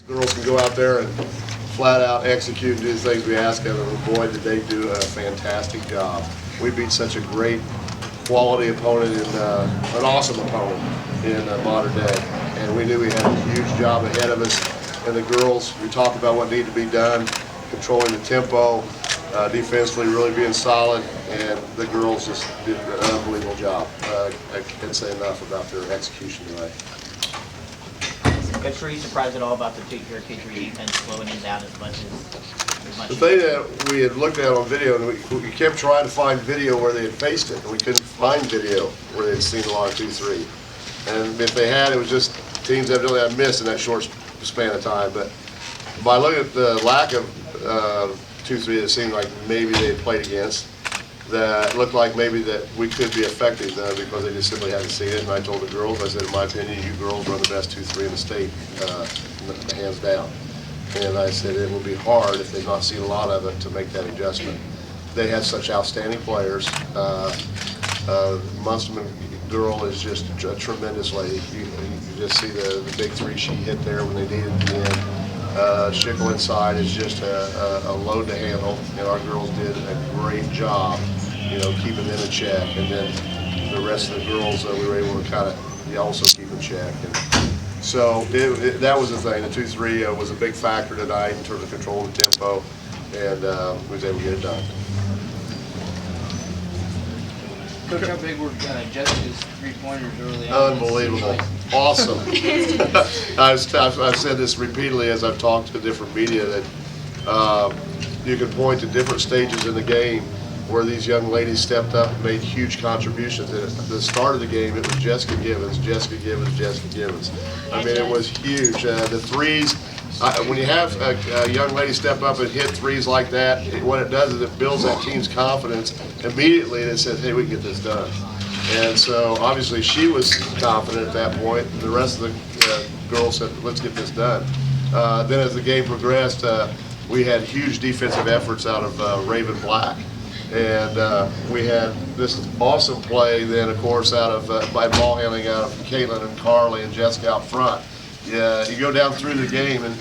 Girls can go out there and flat out execute and do the things we ask of them, and boy, did they do a fantastic job. We beat such a great quality opponent and an awesome opponent in modern day, and we knew we had a huge job ahead of us. And the girls, we talked about what needed to be done, controlling the tempo, defensively really being solid, and the girls just did an unbelievable job. I can't say enough about their execution tonight. Coach, were you surprised at all about your K3 defense slowing him down as much as the thing that we had looked at on video, and we kept trying to find video where they had faced it, and we couldn't find video where they had seen a lot of 2-3. And if they had, it was just teams evidently had missed in that short span of time. But by looking at the lack of 2-3, it seemed like maybe they had played against, that looked like maybe that we could be effective because they just simply hadn't seen it. And I told the girls, I said, in my opinion, you girls run the best 2-3 in the state, hands down. And I said it will be hard if they've not seen a lot of it to make that adjustment. They had such outstanding players. Munsterman girl is just a tremendous lady. You just see the big three she hit there when they needed it to end. Schickel inside is just a load to handle, and our girls did a great job, keeping them in check. And then the rest of the girls, we were able to kind of also keep in check. And so that was the thing. The 2-3 was a big factor tonight in terms of controlling the tempo, and we was able to get it done. Coach, how big were Jessica's three-pointers early on? Unbelievable. Awesome. I've said this repeatedly as I've talked to different media that you can point to different stages in the game where these young ladies stepped up and made huge contributions. At the start of the game, it was Jessica Givens, Jessica Givens, Jessica Givens. I mean, it was huge. The threes, when you have a young lady step up and hit threes like that, what it does is it builds that team's confidence immediately, and it says, hey, we can get this done. And so obviously she was confident at that point, and the rest of the girls said, let's get this done. Then as the game progressed, we had huge defensive efforts out of Raven Black. And we had this awesome play then, of course, out of by ball handling out of Caitlin and Carly and Jessica out front. Yeah, you go down through the game, and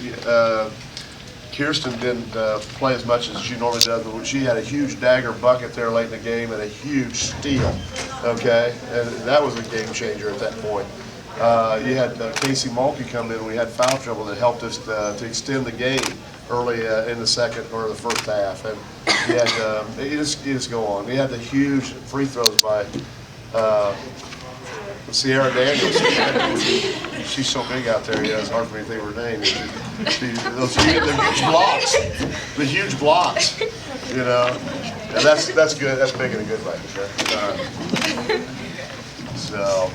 Kirsten didn't play as much as she normally does, but she had a huge dagger bucket there late in the game and a huge steal. Okay, and that was a game changer at that point. You had Casey Mulkey come in. We had foul trouble that helped us to extend the game early in the second or the first half, and you had you just go on. We had the huge free throws by Sierra Daniels. She's so big out there, it's hard for me to think of her name. The huge blocks, and that's good. That's big in a good way. So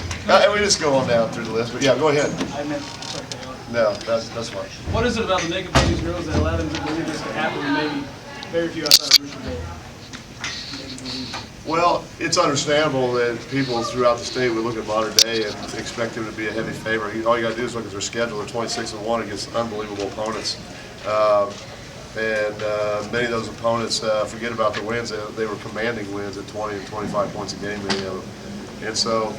we just go on down through the list. But yeah, go ahead. No, that's fine. What is it about the makeup of these girls that allowed them to believe this could happen when maybe very few outside of Richard Bowl? Well, it's understandable that people throughout the state would look at modern day and expect them to be a heavy favorite. All you got to do is look at their schedule. They're 26-1 against unbelievable opponents. And many of those opponents, forget about the wins, they were commanding wins at 20 and 25 points a game, many of them. And so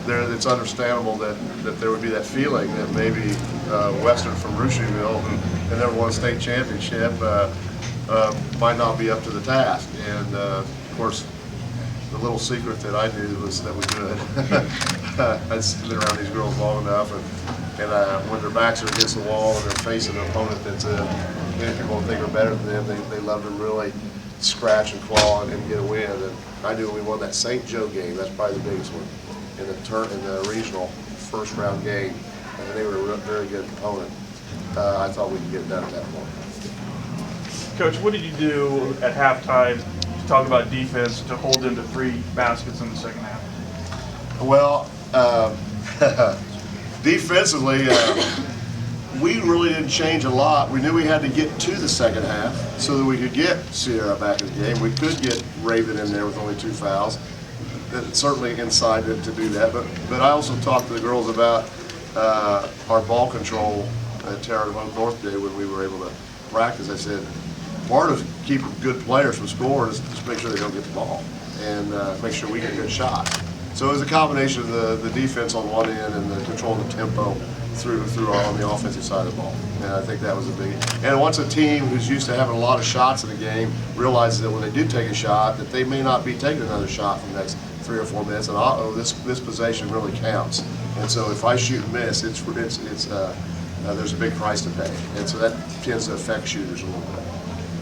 it's understandable that there would be that feeling that maybe Western from Rushville, who had never won a state championship, might not be up to the task. And of course, the little secret that I knew was that we could. I'd been around these girls long enough, and when their backs are against the wall and they're facing an opponent that many people think are better than them, they love to really scratch and claw and get a win. And I knew when we won that St. Joe game, that's probably the biggest one in the regional first round game, and they were a very good opponent. I thought we could get it done at that point. Coach, what did you do at halftime to talk about defense to hold them to 3 baskets in the second half? Well, defensively, we really didn't change a lot. We knew we had to get to the second half so that we could get Sierra back in the game. We could get Raven in there with only 2 fouls. Certainly inside to do that. But I also talked to the girls about our ball control at Terre Haute North Day when we were able to practice. I said, part of keeping good players from scoring is just make sure they don't get the ball and make sure we get a good shot. So it was a combination of the defense on one end and the control of the tempo through on the offensive side of the ball. And I think that was a big. And once a team who's used to having a lot of shots in the game realizes that when they do take a shot, that they may not be taking another shot for the next 3 or 4 minutes, and this possession really counts. And so if I shoot and miss, there's a big price to pay, and so that tends to affect shooters a little bit.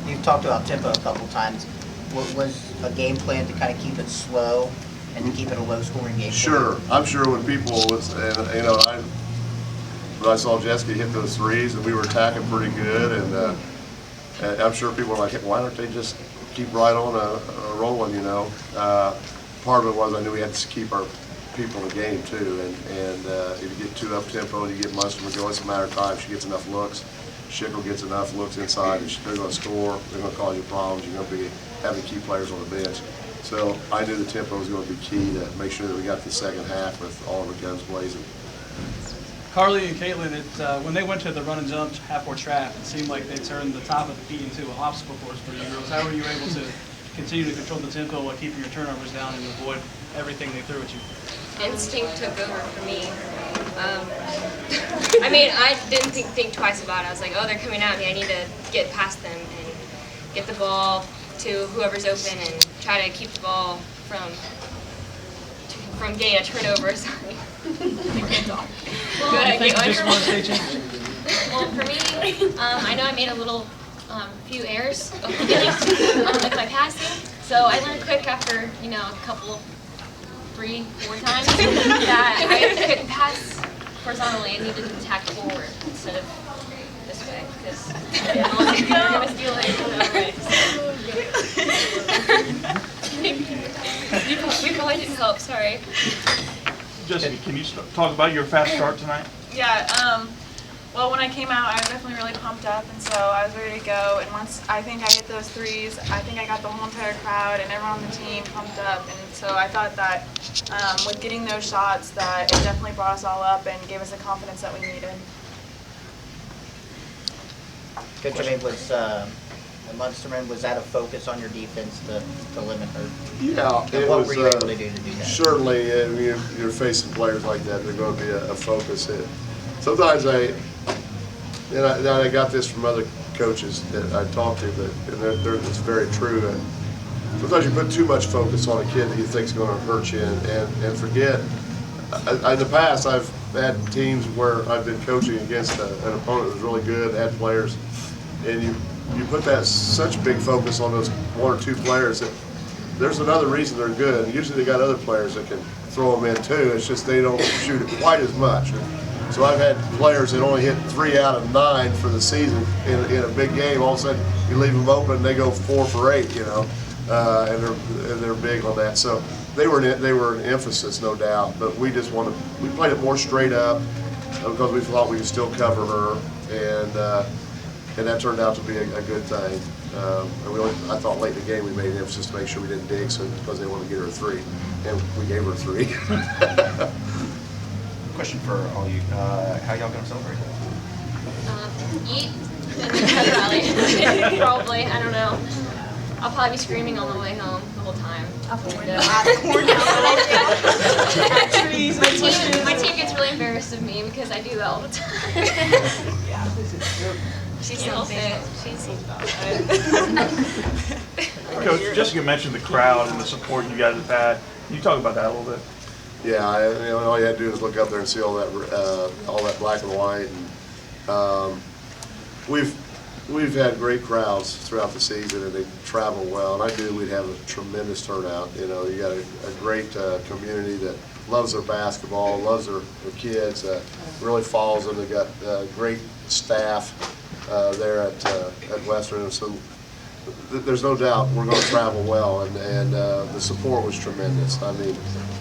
You've talked about tempo a couple times. Was a game plan to kind of keep it slow and to keep it a low-scoring game? Sure, I'm sure when people was, and when I saw Jessica hit those threes and we were attacking pretty good, and I'm sure people were like, why don't they just keep right on rolling? Part of it was I knew we had to keep our people in the game too, and if you get too up tempo and you get Munster to go, it's a matter of time. She gets enough looks. Schickel gets enough looks inside, and they're going to score. They're going to cause you problems. You're going to be having key players on the bench. So I knew the tempo was going to be key to make sure that we got the second half with all of the guns blazing. Carly and Caitlin, when they went to the run and jump half-court trap, it seemed like they turned the top of the key into an obstacle course for you girls. How were you able to continue to control the tempo while keeping your turnovers down and avoid everything they threw at you? Instinct took over for me. I mean, I didn't think twice about it. I was like, oh, they're coming at me. I need to get past them and get the ball to whoever's open and try to keep the ball from getting a turnover. Sorry. Well, for me, I know I made a little few errors with my passing, so I learned quick after a couple, 3, 4 times that I couldn't pass horizontally. I needed to tack forward instead of this way, because you're going to steal it we probably didn't help. Sorry. Jessica, can you talk about your fast start tonight? Yeah, well, when I came out, I was definitely really pumped up, and so I was ready to go. And once I think I hit those threes, I think I got the whole entire crowd and everyone on the team pumped up. And so I thought that with getting those shots, that it definitely brought us all up and gave us the confidence that we needed. Coach, I mean, was Munsterman, was that a focus on your defense to limit her? Yeah, And what were you able to do that? Certainly, you're facing players like that. They're going to be a focus. Sometimes I got this from other coaches that I talked to, it's very true. And sometimes you put too much focus on a kid that you think is going to hurt you and forget. In the past, I've had teams where I've been coaching against an opponent that was really good, had players, and you put that such big focus on those 1 or 2 players that there's another reason they're good. And usually they got other players that can throw them in too. It's just they don't shoot it quite as much. So I've had players that only hit 3 out of 9 for the season in a big game. All of a sudden you leave them open and they go 4 for 8, and they're big on that. So they were an emphasis, no doubt. But we played it more straight up because we thought we could still cover her, and that turned out to be a good thing. I thought late in the game we made an emphasis to make sure we didn't dig, because they wanted to get her a 3, and we gave her a 3. Question for all you. How y'all gonna celebrate? Eat and then have a rally. Probably, I don't know. I'll probably be screaming on the way home the whole time. Up the window. My team gets really embarrassed of me because I do that all the time. She's so fit. She's Coach, Jessica mentioned the crowd and the support you guys have had. Can you talk about that a little bit? Yeah, all you had to do is look up there and see all that black and white. And we've had great crowds throughout the season, and they travel well. And I knew we'd have a tremendous turnout. You got a great community that loves their basketball, loves their kids, really follows them. They got great staff there at Western, and so there's no doubt we're going to travel well. And the support was tremendous. I mean,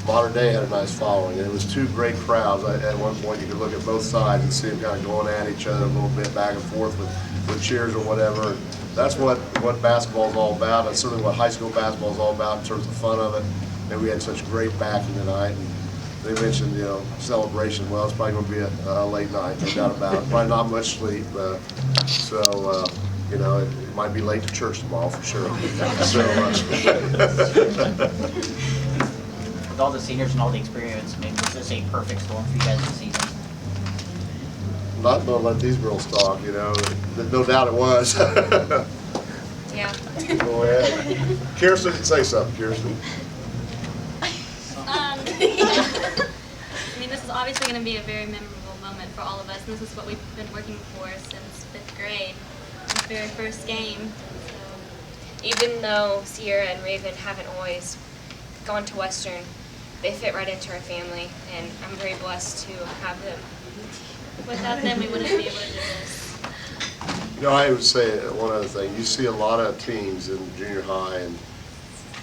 Modern Day had a nice following, and it was 2 great crowds. At one point, you could look at both sides and see them kind of going at each other a little bit back and forth with cheers or whatever. And that's what basketball is all about. That's certainly what high school basketball is all about in terms of the fun of it. And we had such great backing tonight. And they mentioned, celebration. Well, it's probably going to be a late night, no doubt about it. Probably not much sleep. It might be late to church tomorrow for sure. With all the seniors and all the experience, I mean, was this a perfect storm for you guys this season? not gonna let these girls talk, you know. No doubt it was. Yeah. Go ahead. Kirsten, say something, Kirsten. I mean, this is obviously going to be a very memorable moment for all of us. And this is what we've been working for since 5th grade, the very first game. Even though Sierra and Raven haven't always gone to Western, they fit right into our family, and I'm very blessed to have them. Without them, we wouldn't be able to do this. You know, I would say one other thing. You see a lot of teams in junior high and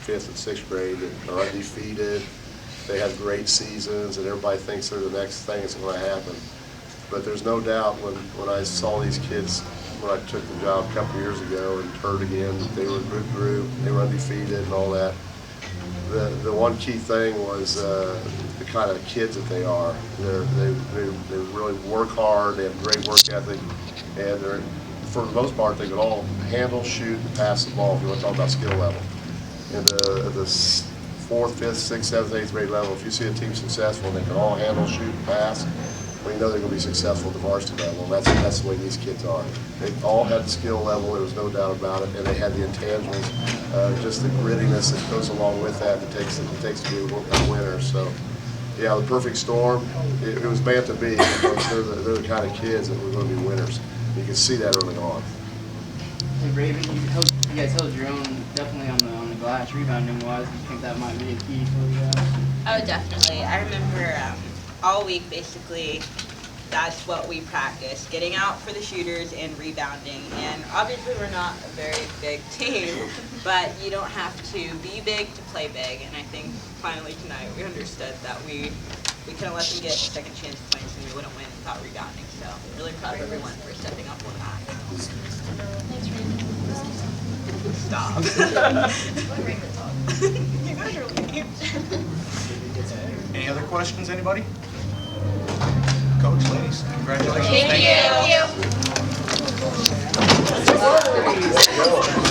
5th and 6th grade that are undefeated. They have great seasons, and everybody thinks they're the next thing that's going to happen. But there's no doubt when I saw these kids, when I took the job a couple years ago and heard again that they were a good group, they were undefeated and all that, the one key thing was the kind of kids that they are. They really work hard, they have great work ethic, and they're, for the most part, they can all handle, shoot, and pass the ball if you want to talk about skill level. And the 4th, 5th, 6th, 7th, 8th grade level, if you see a team successful and they can all handle, shoot, and pass, well, you know they're going to be successful at the varsity level. And that's the way these kids are. They all had the skill level, there was no doubt about it, and they had the intangibles, just the grittiness that goes along with that takes to be a winner. So, yeah, the perfect storm, it was meant to be. They're the kind of kids that were going to be winners. You can see that early on. Hey, Raven, you guys held your own definitely on the glass rebounding wise. Do you think that might be a key for you guys? Oh, definitely. I remember all week, basically, that's what we practiced, getting out for the shooters and rebounding. And obviously we're not a very big team, but you don't have to be big to play big. And I think finally tonight we understood that we couldn't let them get second chance points and we wouldn't win without rebounding. So really proud of everyone for stepping up on that. Stop. You guys are lame. Any other questions, anybody? Coach, ladies, congratulations. Thank you. Go.